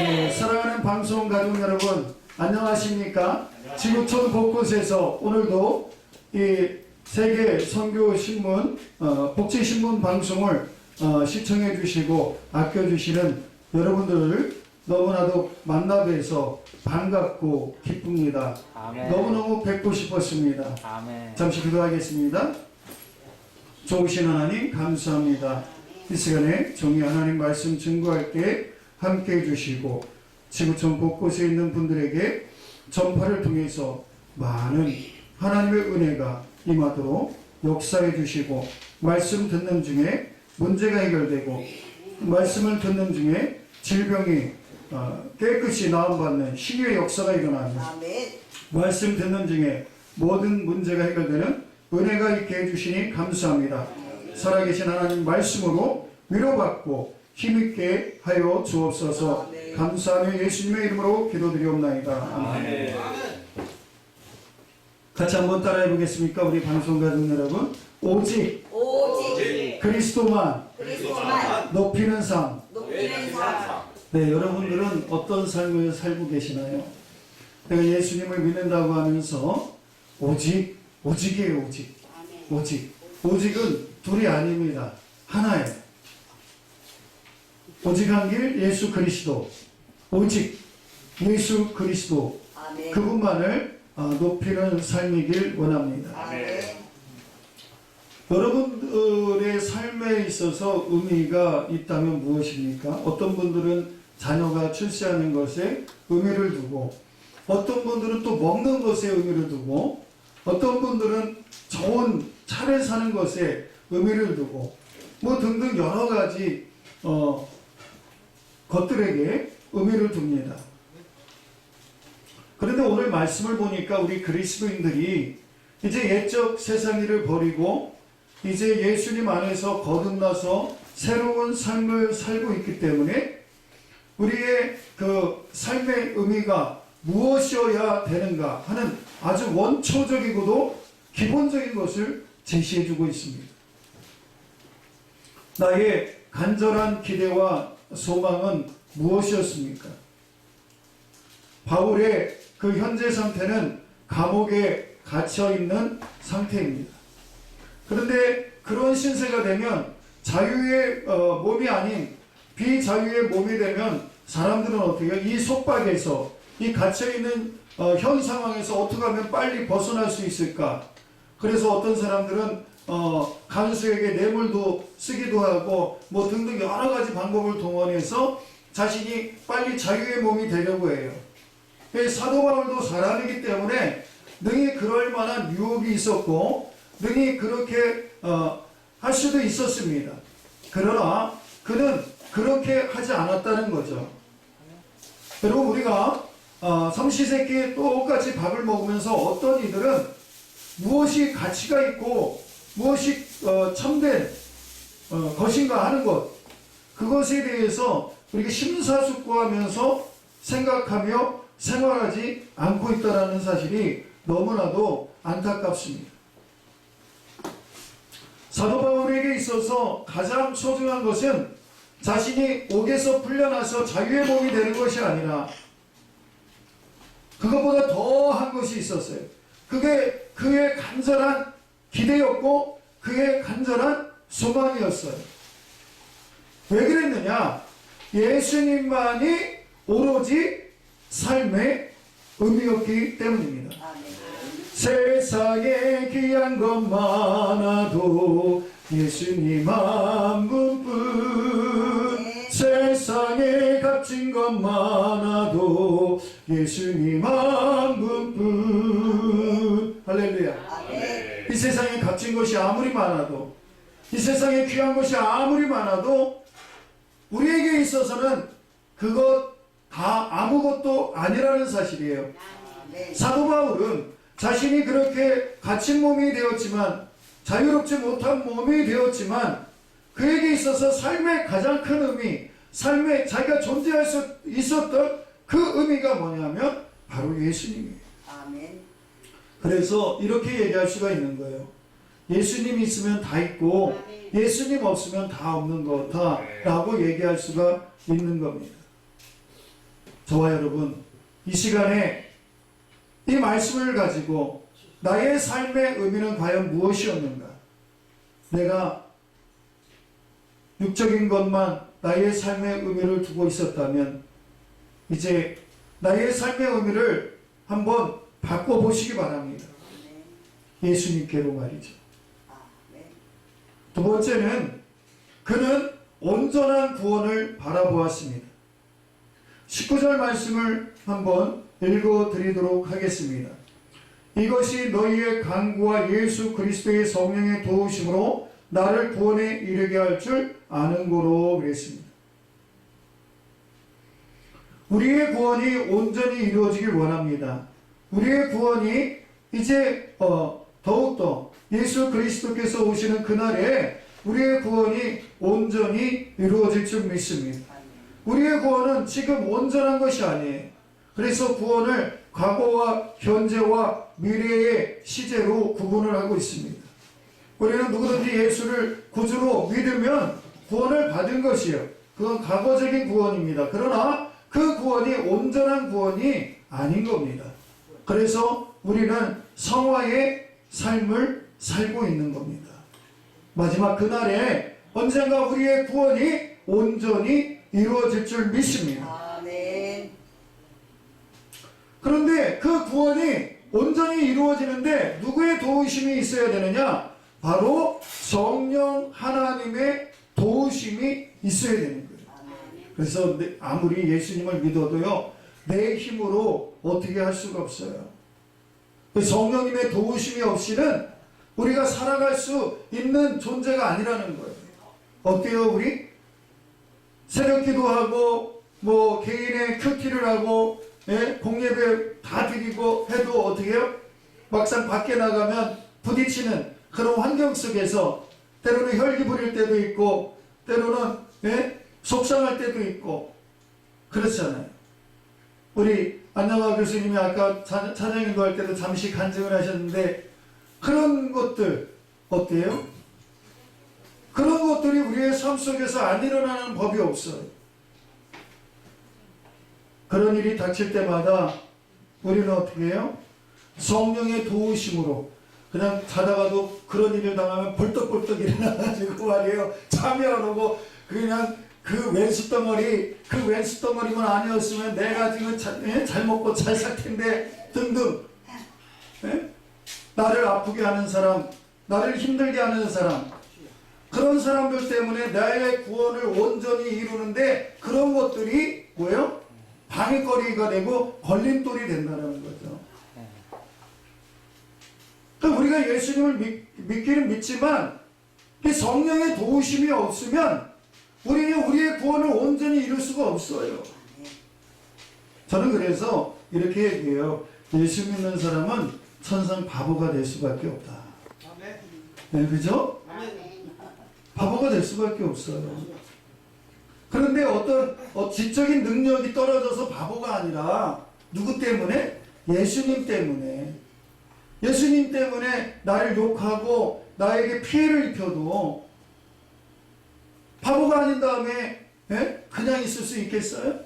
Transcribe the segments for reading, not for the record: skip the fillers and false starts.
네, 사랑하는 방송 가족 여러분, 안녕하십니까? 지구촌 곳곳에서 오늘도 이 세계 선교 신문, 복지 신문 방송을 시청해 주시고 아껴 주시는 여러분들을 너무나도 만나 뵈서 반갑고 기쁩니다. 아멘. 너무너무 뵙고 싶었습니다. 아멘. 잠시 기도하겠습니다. 좋으신 하나님 감사합니다. 이 시간에 정의 하나님 말씀 증거할 때 함께 해주시고 지구촌 곳곳에 있는 분들에게 전파를 통해서 많은 하나님의 은혜가 임하도록 역사해 주시고, 말씀 듣는 중에 문제가 해결되고 말씀을 듣는 중에 질병이 깨끗이 나음받는 신유의 역사가 일어나는, 말씀 듣는 중에 모든 문제가 해결되는 은혜가 있게 해주시니 감사합니다. 살아계신 하나님 말씀으로 위로받고 힘있게 하여 주옵소서. 감사하며 예수님의 이름으로 기도드리옵나이다. 아멘. 같이 한번 따라해 보겠습니까? 우리 방송가족 여러분, 오직 그리스도만 높이는 삶. 네, 여러분들은 어떤 삶을 살고 계시나요? 내가 예수님을 믿는다고 하면서 오직이에요. 오직은 둘이 아닙니다. 하나예요. 오직 한 길 예수 그리스도, 오직 예수 그리스도, 그분만을 높이는 삶이길 원합니다. 여러분들의 삶에 있어서 의미가 있다면 무엇입니까? 어떤 분들은 자녀가 출세하는 것에 의미를 두고, 어떤 분들은 또 먹는 것에 의미를 두고, 어떤 분들은 좋은 차를 사는 것에 의미를 두고, 뭐 등등 여러 가지 것들에게 의미를 둡니다. 그런데 오늘 말씀을 보니까 우리 그리스도인들이 이제 옛적 세상 일을 버리고 이제 예수님 안에서 거듭나서 새로운 삶을 살고 있기 때문에 우리의 그 삶의 의미가 무엇이어야 되는가 하는 아주 원초적이고도 기본적인 것을 제시해주고 있습니다. 나의 간절한 기대와 소망은 무엇이었습니까? 바울의 그 현재 상태는 감옥에 갇혀있는 상태입니다. 그런데 그런 신세가 되면 자유의 몸이 아닌 비자유의 몸이 되면 사람들은 어떻게 해요? 이 속박에서, 이 갇혀있는 현 상황에서 어떻게 하면 빨리 벗어날 수 있을까? 그래서 어떤 사람들은 간수에게 뇌물도 쓰기도 하고 뭐 등등 여러 가지 방법을 동원해서 자신이 빨리 자유의 몸이 되려고 해요. 사도 바울도 사람이기 때문에 능히 그럴 만한 유혹이 있었고 능히 그렇게 할 수도 있었습니다. 그러나 그는 그렇게 하지 않았다는 거죠. 여러분, 우리가 삼시세끼 똑같이 밥을 먹으면서 어떤 이들은 무엇이 가치가 있고 무엇이 참된 것인가 하는 것, 그것에 대해서 우리가 심사숙고하면서 생각하며 생활하지 않고 있다는 사실이 너무나도 안타깝습니다. 사도 바울에게 있어서 가장 소중한 것은 자신이 옥에서 풀려나서 자유의 몸이 되는 것이 아니라 그것보다 더한 것이 있었어요. 그게 그의 간절한 기대였고 그의 간절한 소망이었어요. 왜 그랬느냐? 예수님만이 오로지 삶의 의미였기 때문입니다. 세상에 귀한 것 많아도 예수님 한 분뿐, 세상에 값진 것 많아도 예수님 한 분뿐. 할렐루야. 이 세상에 값진 것이 아무리 많아도, 이 세상에 귀한 것이 아무리 많아도 우리에게 있어서는 그것 다 아무것도 아니라는 사실이에요. 사도 바울은 자신이 그렇게 갇힌 몸이 되었지만, 자유롭지 못한 몸이 되었지만, 그에게 있어서 삶의 가장 큰 의미, 삶에 자기가 존재할 수 있었던 그 의미가 뭐냐면 바로 예수님이에요. 아멘. 그래서 이렇게 얘기할 수가 있는 거예요. 예수님 있으면 다 있고 예수님 없으면 다 없는 거다 라고 얘기할 수가 있는 겁니다. 저와 여러분, 이 시간에 이 말씀을 가지고 나의 삶의 의미는 과연 무엇이었는가? 내가 육적인 것만 나의 삶의 의미를 두고 있었다면 이제 나의 삶의 의미를 한번 바꿔보시기 바랍니다. 예수님께로 말이죠. 두 번째는 그는 온전한 구원을 바라보았습니다. 19절 말씀을 한번 읽어드리도록 하겠습니다. 이것이 너희의 간구와 예수 그리스도의 성령의 도우심으로 나를 구원에 이르게 할 줄 아는 거로 그랬습니다. 우리의 구원이 온전히 이루어지길 원합니다. 우리의 구원이 이제 더욱더 예수 그리스도께서 오시는 그날에 우리의 구원이 온전히 이루어질 줄 믿습니다. 우리의 구원은 지금 온전한 것이 아니에요. 그래서 구원을 과거와 현재와 미래의 시제로 구분을 하고 있습니다. 우리는 누구든지 예수를 구주로 믿으면 구원을 받은 것이에요. 그건 과거적인 구원입니다. 그러나 그 구원이 온전한 구원이 아닌 겁니다. 그래서 우리는 성화의 삶을 살고 있는 겁니다. 마지막 그날에 언젠가 우리의 구원이 온전히 이루어질 줄 믿습니다. 아멘. 그런데 그 구원이 온전히 이루어지는데 누구의 도우심이 있어야 되느냐? 바로 성령 하나님의 도우심이 있어야 되는 거예요. 그래서 아무리 예수님을 믿어도요, 내 힘으로 어떻게 할 수가 없어요. 성령님의 도우심이 없이는 우리가 살아갈 수 있는 존재가 아니라는 거예요. 어때요, 우리? 새벽 기도하고, 개인의 큐티를 하고, 공예배 다 드리고 해도 어떻게 해요? 막상 밖에 나가면 부딪히는 그런 환경 속에서 때로는 혈기 부릴 때도 있고, 때로는, 속상할 때도 있고, 그렇잖아요. 우리 안녕하 교수님이 아까 찬양인도 할 때도 잠시 간증을 하셨는데, 그런 것들, 어때요? 그런 것들이 우리의 삶 속에서 안 일어나는 법이 없어요. 그런 일이 닥칠 때마다 우리는 어떻게 해요? 성령의 도우심으로 그냥 자다가도 그런 일을 당하면 벌떡벌떡 일어나가지고 말이에요. 잠이 안 오고 그냥 그 왼수덩어리만 아니었으면 내가 지금 잘 먹고 잘 살 텐데 등등. 나를 아프게 하는 사람, 나를 힘들게 하는 사람, 그런 사람들 때문에 나의 구원을 온전히 이루는데 그런 것들이 뭐예요? 방해거리가 되고 걸림돌이 된다는 거죠. 그러니까 우리가 예수님을 믿기는 믿지만 성령의 도우심이 없으면 우리는 우리의 구원을 온전히 이룰 수가 없어요. 저는 그래서 이렇게 얘기해요. 예수 믿는 사람은 천상 바보가 될 수밖에 없다. 네, 그죠? 바보가 될 수밖에 없어요. 그런데 어떤 지적인 능력이 떨어져서 바보가 아니라 누구 때문에? 예수님 때문에. 예수님 때문에 나를 욕하고 나에게 피해를 입혀도 바보가 아닌 다음에 그냥 있을 수 있겠어요?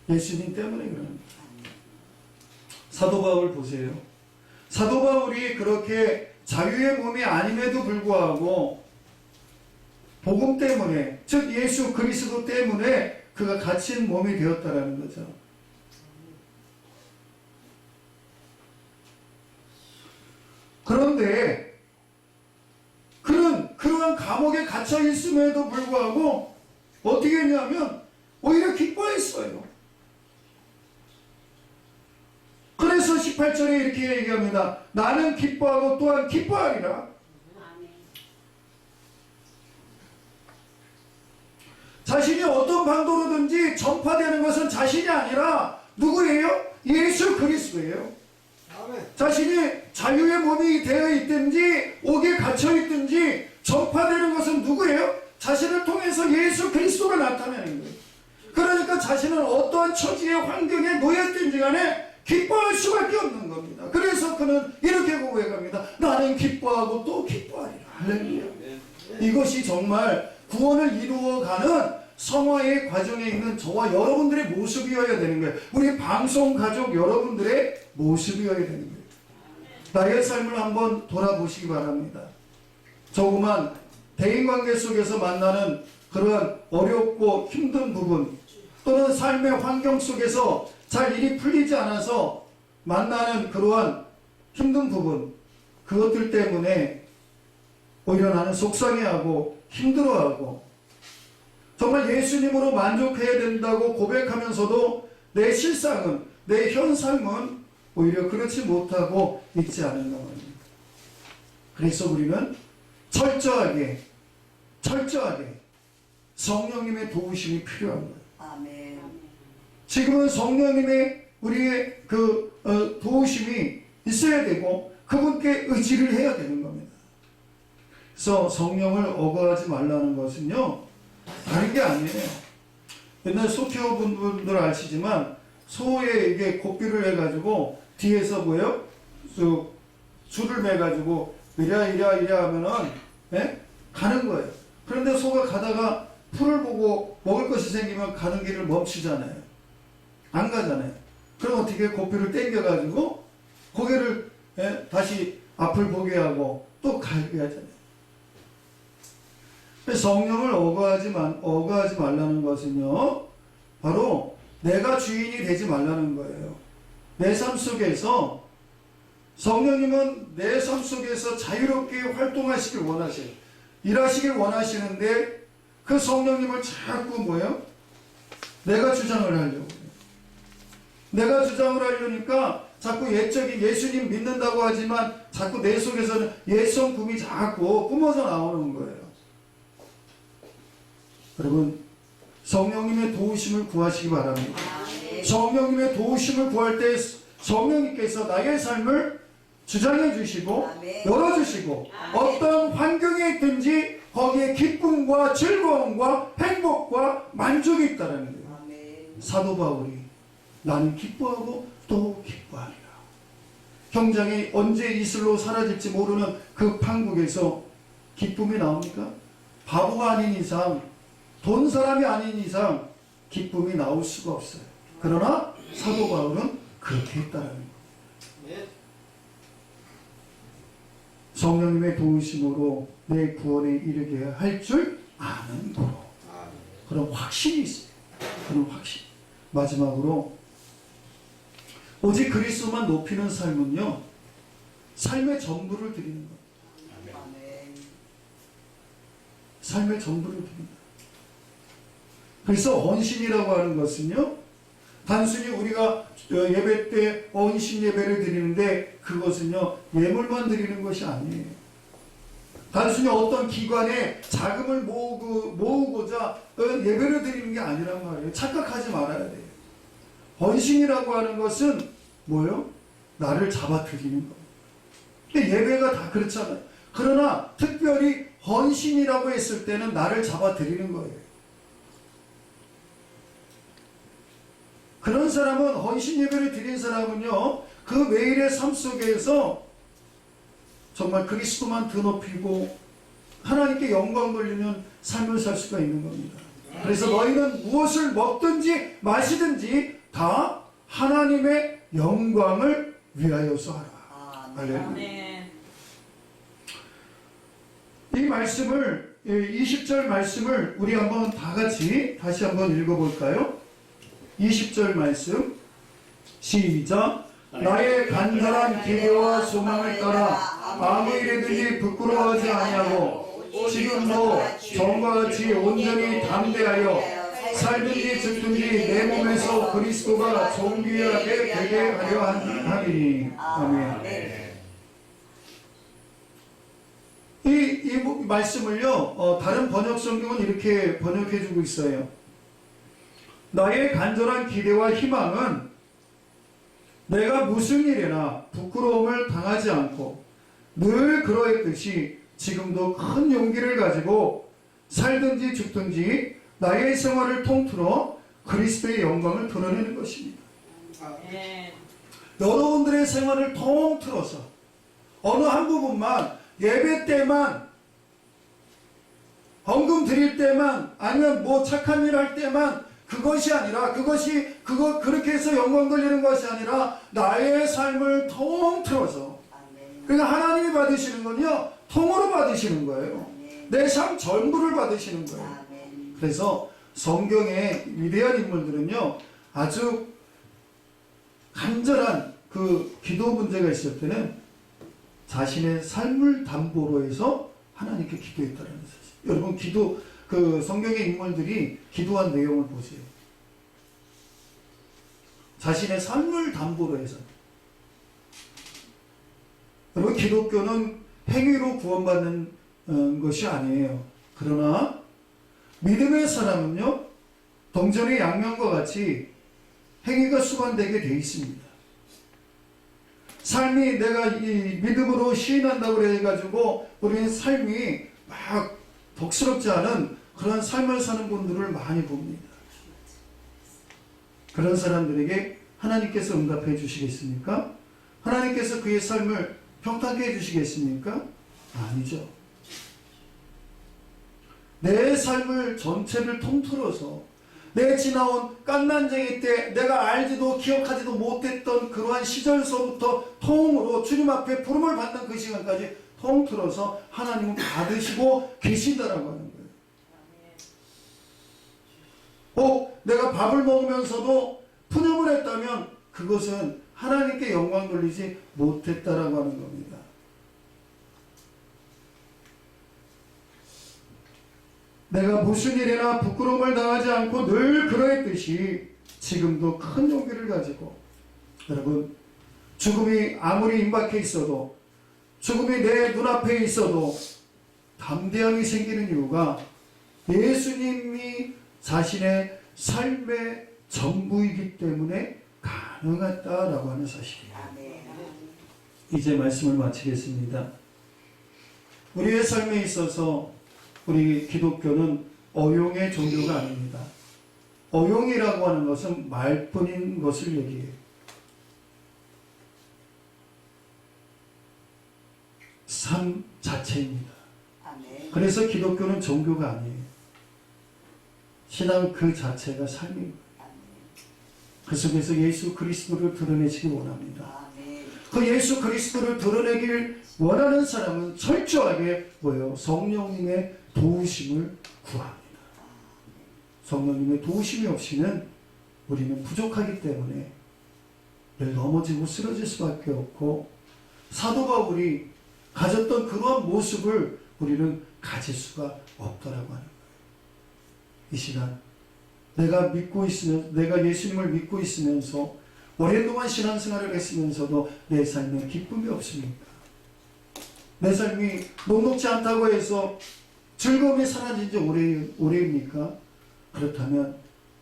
예수님 때문에 그러는 거예요. 사도 바울 보세요. 사도 바울이 그렇게 자유의 몸이 아님에도 불구하고 복음 때문에, 즉 예수 그리스도 때문에 그가 갇힌 몸이 되었다라는 거죠. 그런데 그는 그러한 감옥에 갇혀 있음에도 불구하고 어떻게 했냐면 오히려 기뻐했어요. 그래서 18절에 이렇게 얘기합니다. 나는 기뻐하고 또한 기뻐하리라. 자신이 어떤 방도로든지 전파되는 것은 자신이 아니라 누구예요? 예수 그리스도예요. 자신이 자유의 몸이 되어 있든지 옥에 갇혀 있든지 전파되는 것은 누구예요? 자신을 통해서 예수 그리스도가 나타내는 거예요. 그러니까 자신은 어떠한 처지의 환경에 놓였든지 간에 기뻐할 수밖에 없는 겁니다. 그래서 그는 이렇게 고백합니다. 나는 기뻐하고 또 기뻐하리라. 할렐루야. 이것이 정말 구원을 이루어가는 성화의 과정에 있는 저와 여러분들의 모습이어야 되는 거예요. 우리 방송 가족 여러분들의 모습이어야 되는 거예요. 나의 삶을 한번 돌아보시기 바랍니다. 조그만 대인관계 속에서 만나는 그러한 어렵고 힘든 부분, 또는 삶의 환경 속에서 잘 일이 풀리지 않아서 만나는 그러한 힘든 부분, 그것들 때문에 오히려 나는 속상해하고 힘들어하고 정말 예수님으로 만족해야 된다고 고백하면서도 내 실상은, 내 현 삶은 오히려 그렇지 못하고 있지 않은가 말입니다. 그래서 우리는 철저하게 성령님의 도우심이 필요한 거예요. 아멘. 지금은 성령님의 우리의 도우심이 있어야 되고 그분께 의지를 해야 되는 겁니다. 그래서 성령을 억울하지 말라는 것은요, 다른 게 아니에요. 옛날 소 키워본 분들 아시지만 소에 이게 고삐를 해가지고 뒤에서 뭐예요? 줄을 매가지고 이랴 하면은 가는 거예요. 그런데 소가 가다가 풀을 보고 먹을 것이 생기면 가는 길을 멈추잖아요. 안 가잖아요. 그럼 어떻게 고삐를 당겨가지고 고개를 다시 앞을 보게 하고 또 가게 하잖아요. 성령을 억울하지 말라는 것은요, 바로 내가 주인이 되지 말라는 거예요. 내 삶 속에서 성령님은 내 삶 속에서 자유롭게 활동하시길 원하세요. 일하시길 원하시는데 그 성령님을 자꾸 뭐예요? 내가 주장을 하려고. 내가 주장을 하려니까 자꾸 옛적인 예수님 믿는다고 하지만 자꾸 내 속에서는 옛성품이 자꾸 뿜어져 나오는 거예요. 여러분, 성령님의 도우심을 구하시기 바랍니다. 성령님의 도우심을 구할 때 성령님께서 나의 삶을 주장해 주시고 열어주시고 어떤 환경에 있든지 거기에 기쁨과 즐거움과 행복과 만족이 있다는 거예요. 사도 바울이 나는 기뻐하고 또 기뻐하리라. 형장이 언제 이슬로 사라질지 모르는 그 판국에서 기쁨이 나옵니까? 바보가 아닌 이상, 돈 사람이 아닌 이상 기쁨이 나올 수가 없어요. 그러나 사도 바울은 그렇게 했다는 거예요. 성령님의 도우심으로 내 구원에 이르게 할 줄 아는 거로. 그런 확신이 있어요. 그런 확신. 마지막으로 오직 그리스도만 높이는 삶은요, 삶의 전부를 드리는 거예요. 삶의 전부를 드립니다. 그래서 헌신이라고 하는 것은요, 단순히 우리가 예배 때 헌신 예배를 드리는데 그것은요, 예물만 드리는 것이 아니에요. 단순히 어떤 기관에 자금을 모으고자 예배를 드리는 게 아니란 말이에요. 착각하지 말아야 돼요. 헌신이라고 하는 것은 뭐예요? 나를 잡아 드리는 거예요. 근데 예배가 다 그렇잖아요. 그러나 특별히 헌신이라고 했을 때는 나를 잡아 드리는 거예요. 그런 사람은, 헌신 예배를 드린 사람은요, 그 매일의 삶 속에서 정말 그리스도만 드높이고 하나님께 영광 돌리는 삶을 살 수가 있는 겁니다. 그래서 너희는 무엇을 먹든지 마시든지 다 하나님의 영광을 위하여서 하라. 할렐루야. 이 말씀을, 20절 말씀을 우리 한번 다 같이 다시 한번 읽어볼까요? 20절 말씀 시작. 나의 간절한 기대와 소망을 따라 아무 일에든지 부끄러워하지 아니하고 지금도 전과 같이 온전히 담대하여 살든지 죽든지 내 몸에서 그리스도가 존귀하게 되게 하려 하리니. 아멘. 이 말씀을요, 다른 번역 성경은 이렇게 번역해주고 있어요. 나의 간절한 기대와 희망은 내가 무슨 일이나 부끄러움을 당하지 않고 늘 그러했듯이 지금도 큰 용기를 가지고 살든지 죽든지 나의 생활을 통틀어 그리스도의 영광을 드러내는 것입니다. 여러분들의 생활을 통틀어서 어느 한 부분만, 예배 때만 헌금 드릴 때만 아니면 뭐 착한 일 할 때만 그것이 아니라 그렇게 해서 영광 돌리는 것이 아니라 나의 삶을 통틀어서 그러니까 하나님이 받으시는 건요 통으로 받으시는 거예요. 내 삶 전부를 받으시는 거예요. 그래서 성경의 위대한 인물들은요 아주 간절한 그 기도 문제가 있을 때는 자신의 삶을 담보로 해서 하나님께 기도했다는 사실. 여러분 그 성경의 인물들이 기도한 내용을 보세요. 자신의 삶을 담보로 해서. 여러분 기독교는 행위로 구원받는 것이 아니에요. 그러나 믿음의 사람은요 동전의 양면과 같이 행위가 수반되게 돼 있습니다. 삶이 내가 이 믿음으로 시인한다고 해가지고 우리는 삶이 막 복스럽지 않은 그런 삶을 사는 분들을 많이 봅니다. 그런 사람들에게 하나님께서 응답해 주시겠습니까? 하나님께서 그의 삶을 평탄케 해 주시겠습니까? 아니죠. 내 삶을 전체를 통틀어서 내 지나온 깐난쟁이 때 내가 알지도 기억하지도 못했던 그러한 시절서부터 통으로 주님 앞에 부름을 받는 그 시간까지 통틀어서 하나님은 받으시고 계신다라고 하는 거예요. 내가 밥을 먹으면서도 푸념을 했다면 그것은 하나님께 영광 돌리지 못했다라고 하는 겁니다. 내가 무슨 일이나 부끄러움을 당하지 않고 늘 그러했듯이 지금도 큰 용기를 가지고 여러분 죽음이 아무리 임박해 있어도 죽음이 내 눈앞에 있어도 담대함이 생기는 이유가 예수님이 자신의 삶의 전부이기 때문에 가능하다라고 하는 사실이에요. 이제 말씀을 마치겠습니다. 우리의 삶에 있어서 우리 기독교는 어용의 종교가 아닙니다. 어용이라고 하는 것은 말뿐인 것을 얘기해요. 삶 자체입니다. 그래서 기독교는 종교가 아니에요. 신앙 그 자체가 삶인 거예요. 그 속에서 예수 그리스도를 드러내시기 원합니다. 그 예수 그리스도를 드러내길 원하는 사람은 철저하게 뭐예요? 성령님의 도우심을 구합니다. 성령님의 도우심이 없이는 우리는 부족하기 때문에 늘 넘어지고 쓰러질 수밖에 없고 사도 바울이 가졌던 그러한 모습을 우리는 가질 수가 없더라고 하는 거예요. 이 시간 내가 예수님을 믿고 있으면서 오랫동안 신앙생활을 했으면서도 내 삶에 기쁨이 없습니까? 내 삶이 녹록지 않다고 해서 즐거움이 사라진 지 오래입니까? 그렇다면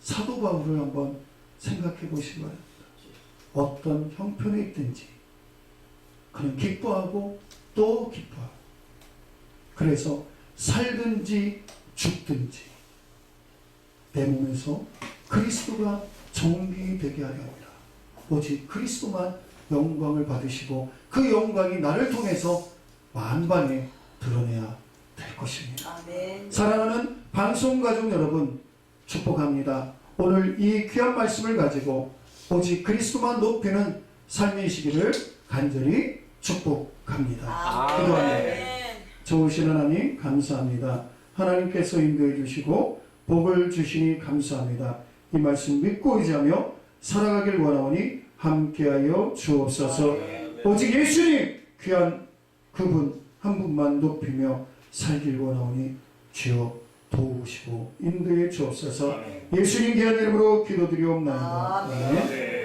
사도 바울을 한번 생각해 보시기 바랍니다. 어떤 형편에 있든지 그는 기뻐하고 또 기뻐하고 그래서 살든지 죽든지 내 몸에서 그리스도가 존귀되게 하려 합니다. 오직 그리스도만 영광을 받으시고 그 영광이 나를 통해서 만방에 드러내야 될 것입니다. 아멘. 사랑하는 방송가족 여러분 축복합니다. 오늘 이 귀한 말씀을 가지고 오직 그리스도만 높이는 삶이시기를 간절히 축복합니다. 기도합니다. 좋으신 하나님 감사합니다. 하나님께서 인도해 주시고 복을 주시니 감사합니다. 이 말씀 믿고 의지하며 살아가길 원하오니 함께하여 주옵소서. 오직 예수님 귀한 그분 한 분만 높이며 살길 원하오니 주여 도우시고 인도해 주옵소서. 예수님 귀한 이름으로 기도드리옵나이다. 아멘.